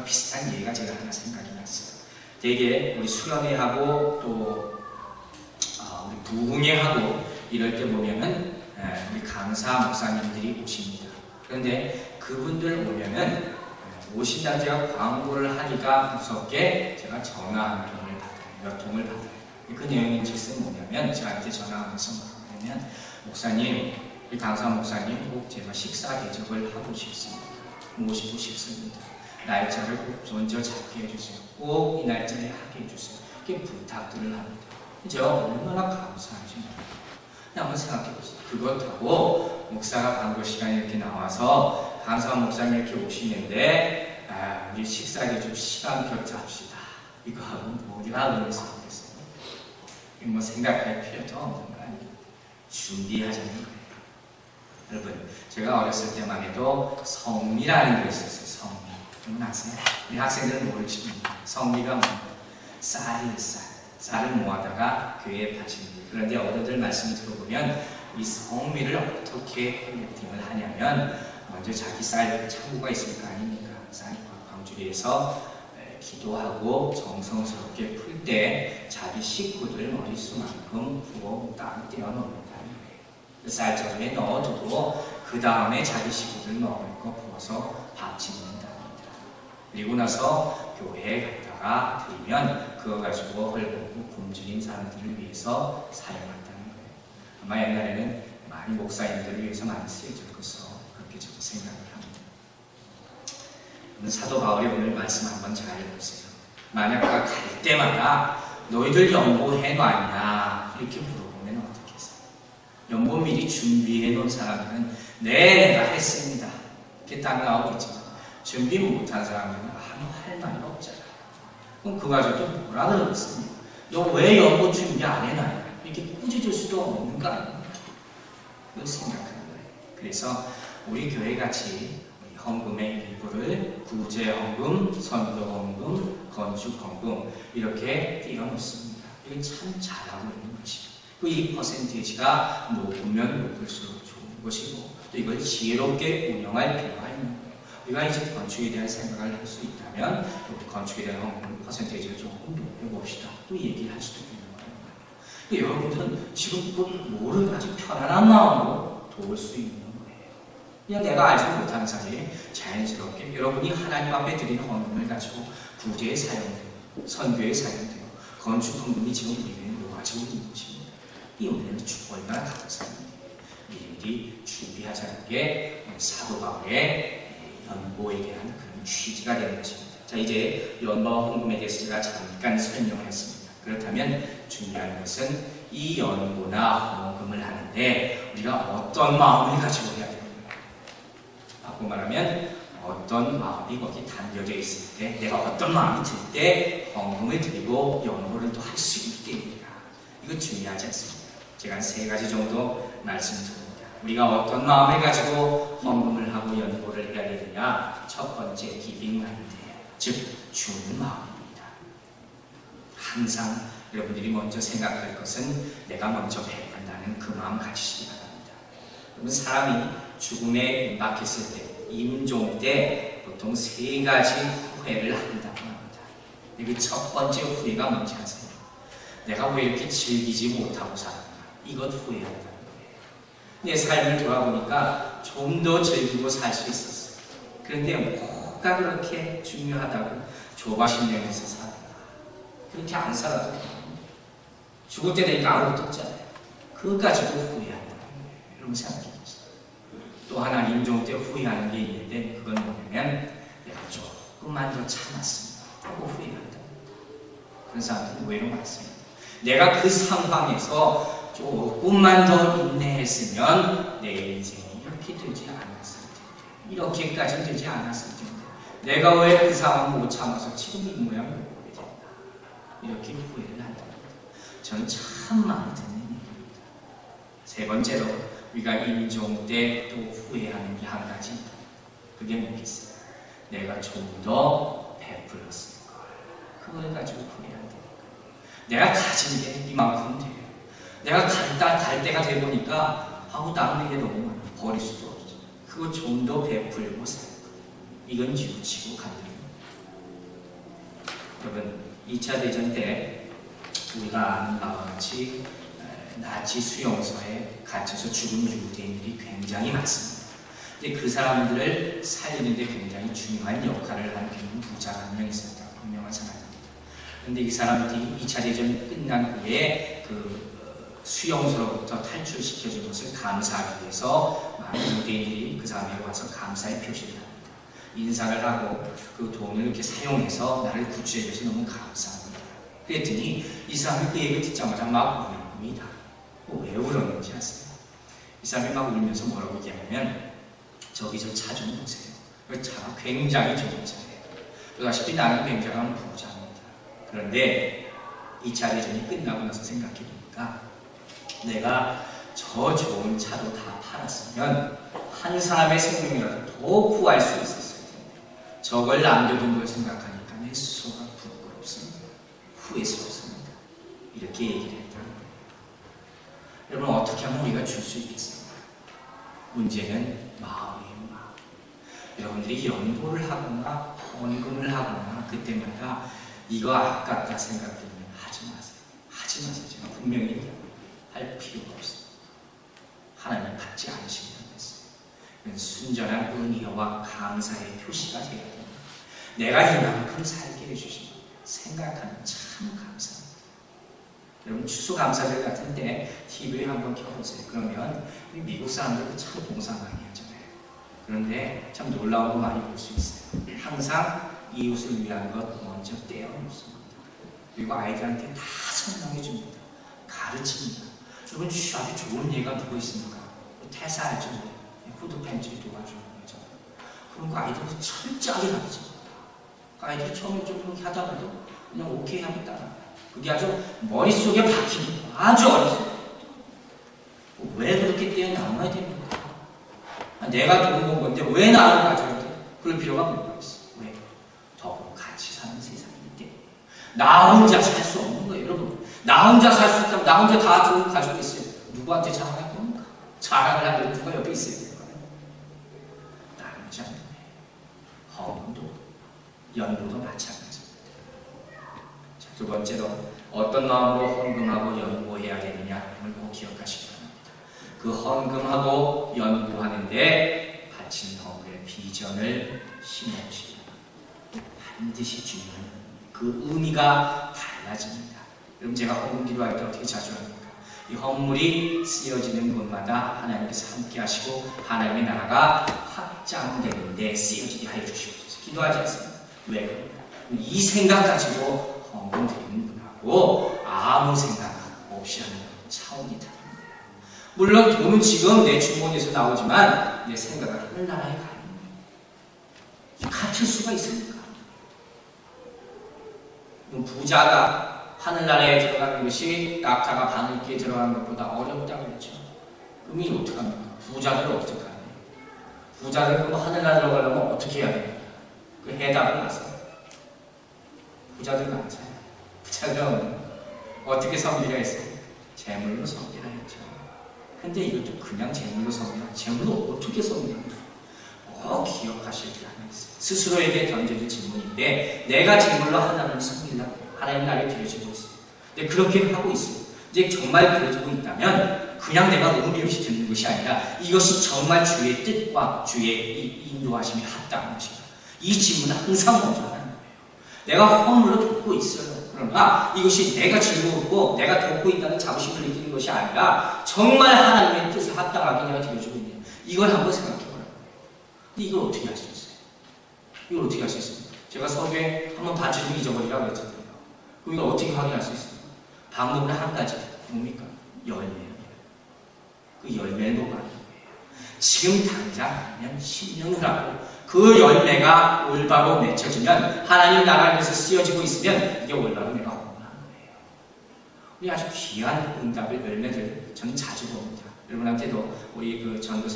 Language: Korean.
비슷한 예가 제가 하나 생각이 났어요. 되게 우리 수련회하고 또 우리 부흥회하고 이럴 때 보면은 우리 강사 목사님들이 오십니다. 그런데 그분들 오면은 오신다고 제가 광고를 하기가 무섭게 제가 전화 한 통을 받아요. 몇 통을 받아요. 그 내용이 즉슨 뭐냐면 저한테 전화하면서 뭐냐면 목사님, 이 강사 목사님 꼭 제가 식사 대접을 하고 싶습니다. 모시고 싶습니다. 날짜를 꼭 먼저 잡게 해주세요. 꼭 이 날짜에 하게 해주세요. 이렇게 부탁들을 합니다. 제가 얼마나 감사하지 몰라요. 한번 생각해보세요. 그것하고 목사가 광고 시간에 이렇게 나와서 강사 목사님 이렇게 오시는데 우리 식사를 좀 시간표 잡시다. 이거 하고 뭐가 의미가 있겠어요? 뭐 생각할 필요도 없는 거 아니에요. 준비하자는 거예요. 여러분, 제가 어렸을 때만 해도 성미라는 게 있었어요. 성미. 여러분 아세요? 우리 학생들은 모르지. 성미가 뭐예요? 쌀이에요, 쌀. 쌀을 모아다가 교회에 바치는 거예요. 그런데 어른들 말씀을 들어보면 이 성미를 어떻게 콜렉팅을 하냐면 먼저 자기 쌀 창고가 있을 거 아닙니까? 쌀 광주리에서 기도하고 정성스럽게 풀 때 자기 식구들 머릿수만큼 부어 딱 떼어 넣는다는 거예요. 쌀저기에 넣어두고 그 다음에 자기 식구들 먹을 거 부어서 밥 짓는답니다. 그리고 나서 교회에 갔다가 드리면 그거 가지고 헐벗고 굶주린 사람들을 위해서 사용한다는 거예요. 아마 옛날에는 많이 목사님들을 위해서 많이 쓰여질 것으로 그렇게 저도 생각을 합니다. 사도 바울이 오늘 말씀 한번 잘 보세요. 만약 갈 때마다 너희들 연보해 놨냐 이렇게 물어보면 어떻게 했어요? 연보 미리 준비해 놓은 사람들은 네, 내가 했습니다. 이렇게 딱 나오겠지만 준비 못한 사람들은 아무 할 말이 없잖아. 그럼 그거 가지고 뭐라 그러겠습니까? 너 왜 연보 준비 안 해놔요? 이렇게 꾸짖을 수도 없는 거 아닙니까? 그걸 생각하는 거예요. 그래서 우리 교회같이 헌금의 일부를 구제 헌금, 선교 헌금, 건축 헌금 이렇게 띄워놓습니다. 이건 참 잘하고 있는 것이죠. 이 퍼센테이지가 높으면 높을수록 좋은 것이고 또 이걸 지혜롭게 운영할 필요가 있는 거예요. 우리가 이제 건축에 대한 생각을 할 수 있다면 우리 건축에 대한 헌금 퍼센테이지를 조금 높여봅시다. 또 얘기를 할 수도 있는 거예요. 여러분들은 지금 뭐를 아주 편안한 마음으로 도울 수 있는 그냥 내가 알지 못하는 사이에 자연스럽게 여러분이 하나님 앞에 드리는 헌금을 가지고 구제에 사용되고 선교에 사용되고 건축 헌금이 지금 우리에게 놓아지고 있는 것입니다. 이 은혜는 얼마나 감사합니다. 미리 준비하자는 게 사도 바울의 연보에 대한 그런 취지가 되는 것입니다. 자, 이제 연보 헌금에 대해서 제가 잠깐 설명을 했습니다. 그렇다면 중요한 것은 이 연보나 헌금을 하는데 우리가 어떤 마음을 가지고 해야 됩니까? 바꿔 말하면 어떤 마음이 거기 담겨져 있을 때 내가 어떤 마음이 들 때 헌금을 드리고 연보를 또 할 수 있게입니다. 이거 중요하지 않습니다. 제가 한 3가지 정도 말씀드립니다. 우리가 어떤 마음을 가지고 헌금을 하고 연보를 해야 되느냐. 첫 번째 기빙 마인드, 즉 주는 마음입니다. 항상 여러분들이 먼저 생각할 것은 내가 먼저 베푼다는 그 마음 가지시기 바랍니다. 여러분 사람이 죽음에 임박했을 때 임종 때 보통 3가지 후회를 한다고 합니다. 그 첫 번째 후회가 뭔지 아세요? 내가 왜 이렇게 즐기지 못하고 살았나? 이것 후회한다는 거예요. 내 삶을 돌아보니까 좀 더 즐기고 살 수 있었어요. 그런데 뭐가 그렇게 중요하다고 조바심 내면서 살았나? 그렇게 안 살아도 죽을 때 되니까 아무것도 없잖아요. 그것 가지고 후회한다는 거예요. 여러분 생각해보세요. 또 하나 임종 때 후회하는 게 있는데 그건 뭐냐면 내가 조금만 더 참았습니다 하고 후회한다. 그런 사람들은 의외로 많습니다. 내가 그 상황에서 조금만 더 인내했으면 내 인생이 이렇게 되지 않았을 텐데 이렇게까지 되지 않았을 텐데 내가 왜 그 상황을 못 참아서 지금 이 모양을 보게 됐나 이렇게 후회를 한다. 저는 참 마음에 드는 얘기입니다. 3번째로 우리가 임종 때 또 후회하는 게 한 가지. 그게 뭐겠어요? 내가 좀 더 베풀었을 걸. 그걸 가지고 후회한다니까. 내가 가진 게 이만큼 돼요. 내가 갈 때가 돼 보니까 남는 게 너무 많아. 버릴 수도 없죠. 그거 좀 더 베풀고 살고. 이건 뉘우치고 간다는 거예요. 여러분 2차 대전 때 우리가 아는 바와 같이 나치 수용소에 갇혀서 죽은 유대인들이 굉장히 많습니다. 근데 그 사람들을 살리는데 굉장히 중요한 역할을 한 부자가 한 명 있었다. 분명한 사람입니다. 그런데 이 사람들이 2차 대전 끝난 후에 수용소로부터 탈출시켜준 것을 감사하기 위해서 많은 유대인들이 그 사람에게 와서 감사의 표시를 합니다. 인사를 하고 그 돈을 이렇게 사용해서 나를 구출해 줘서 너무 감사합니다. 그랬더니 이 사람이 그 얘기를 듣자마자 막 웁니다. 왜 울었는지 아세요? 이 사람이 막 울면서 뭐라고 얘기하냐면 저기 저 차 좀 보세요. 그 차가 굉장히 좋은 차예요. 보다시피 나는 굉장한 부자입니다. 그런데 2차 대전이 끝나고 나서 생각해보니까 내가 저 좋은 차도 다 팔았으면 한 사람의 생명이라도 더 구할 수 있었을 텐데 저걸 남겨둔 걸 생각하니까 내 스스로가 부끄럽습니다. 후회스럽습니다. 이렇게 얘기를 했다는 거예요. 여러분 어떻게 하면 우리가 줄 수 있겠습니까? 문제는 마음이에요. 마음. 여러분들이 연보를 하거나 헌금을 하거나 그때마다 이거 아깝다 생각되면 하지 마세요. 하지 마세요. 제가 분명히 얘기합니다. 할 필요가 없습니다. 하나님 받지 않으시면 됐어요. 순전한 은혜와 감사의 표시가 되어야 됩니다. 내가 이만큼 살게 해주신 것 생각하면 참 감사합니다. 여러분 추수감사절 같은 때 TV에 한번 켜보세요. 그러면 미국 사람들 참 봉사 많이 하잖아요. 그런데 참 놀라운 거 많이 볼 수 있어요. 항상 이웃을 위한 것 먼저 떼어놓습니다. 그리고 아이들한테 다 설명해 줍니다. 가르칩니다. 여러분 아주 좋은 예가 누구 있습니까? 태사 알죠? 푸드팬트리 도와주는 거죠. 그런 거 아이들이 철저하게 가르칩니다. 아이들이 처음에 좀 그렇게 하다가도 그냥 오케이 하고 따라. 그게 아주 머릿속에 박힙니다. 아주 어렸어요. 왜 그렇게 떼어나와야 됩니까? 내가 돈 번 건데 왜 나를 가져야 돼? 그럴 필요가 뭐가 있어? 왜? 더불어 같이 사는 세상이 있대. 나 혼자 살 수 없는 거예요, 여러분. 나 혼자 살 수 있다면 나 혼자 다 좋은 거 가지고 있어요. 누구한테 자랑할 겁니까? 자랑을 하면 누가 옆에 있어야 될까요? 나누지 않는 거예요. 헌금도, 연보도 마찬가지입니다. 자, 두 번째로 어떤 마음으로 헌금하고 연보해야 되느냐를 꼭 기억하시기 바랍니다. 그 헌금하고 연보하는데 바친 허물의 비전을 심어주시기 바랍니다. 반드시 중요한 그 의미가 달라집니다. 여러분 제가 헌금 기도할 때 어떻게 자주 합니까? 이 헌물이 쓰여지는 곳마다 하나님께서 함께 하시고 하나님의 나라가 확장되는데 쓰여지게 하여 주시옵소서. 기도하지 않습니다. 왜? 이 생각 가지고 헌금 드리는 분하고 아무 생각 없이 하는 차원이 다릅니다. 물론 돈은 지금 내 주머니에서 나오지만 내 생각은 하늘나라에 가는 거예요. 같을 수가 있습니까? 부자가 하늘나라에 들어가는 것이 낙타가 바늘기에 들어가는 것보다 어렵다고 했죠. 그럼 이 어떻게 합니까? 부자들은 어떻게 하냐? 부자들 그럼 하늘나라 들어가려면 어떻게 해야 됩니까? 그 해답을 아세요? 부자들 많잖아요. 부자들은 어떻게 섬기려 했어요? 재물로 섬기라 했죠. 근데 이것도 그냥 재물로 섬기라. 재물로 어떻게 섬기는가? 꼭 기억하실 줄 하나 있어요. 스스로에게 던져진 질문인데 내가 재물로 하나님을 섬기려고 하나님 나라에 드려지고 있어요. 근데 그렇게 하고 있어요. 이제 정말 그러고 있다면 그냥 내가 의미 없이 듣는 것이 아니라 이것이 정말 주의 뜻과 주의 인도하심이 합당한 것인가. 이 질문을 항상 먼저 하는 거예요. 내가 허물로 돕고 있어요. 그러나 이것이 내가 즐거웠고 내가 돕고 있다는 자부심을 느끼는 것이 아니라 정말 하나님의 뜻에 합당하게 내가 드려주고 있는 이걸 한번 생각해보라고. 근데 이걸 어떻게 할 수 있어요? 이걸 어떻게 할 수 있습니까? 제가 서두에 한번 반지를 잊어버리라고 했잖아요. 그럼 이걸 어떻게 확인할 수 있습니까? 방법은 한 가지. 뭡니까? 열매예요. 그 열매를 보고 하는 거예요. 지금 당장 아니면 10년을 하고 그 열매가 올바로 맺혀지면 하나님 나라에서 쓰여지고 있으면 이게 올바로 내가 헌금하는 거예요. 우리 아주 귀한 응답을 열매들 저는 자주 봅니다. 여러분한테도 우리 그 전도사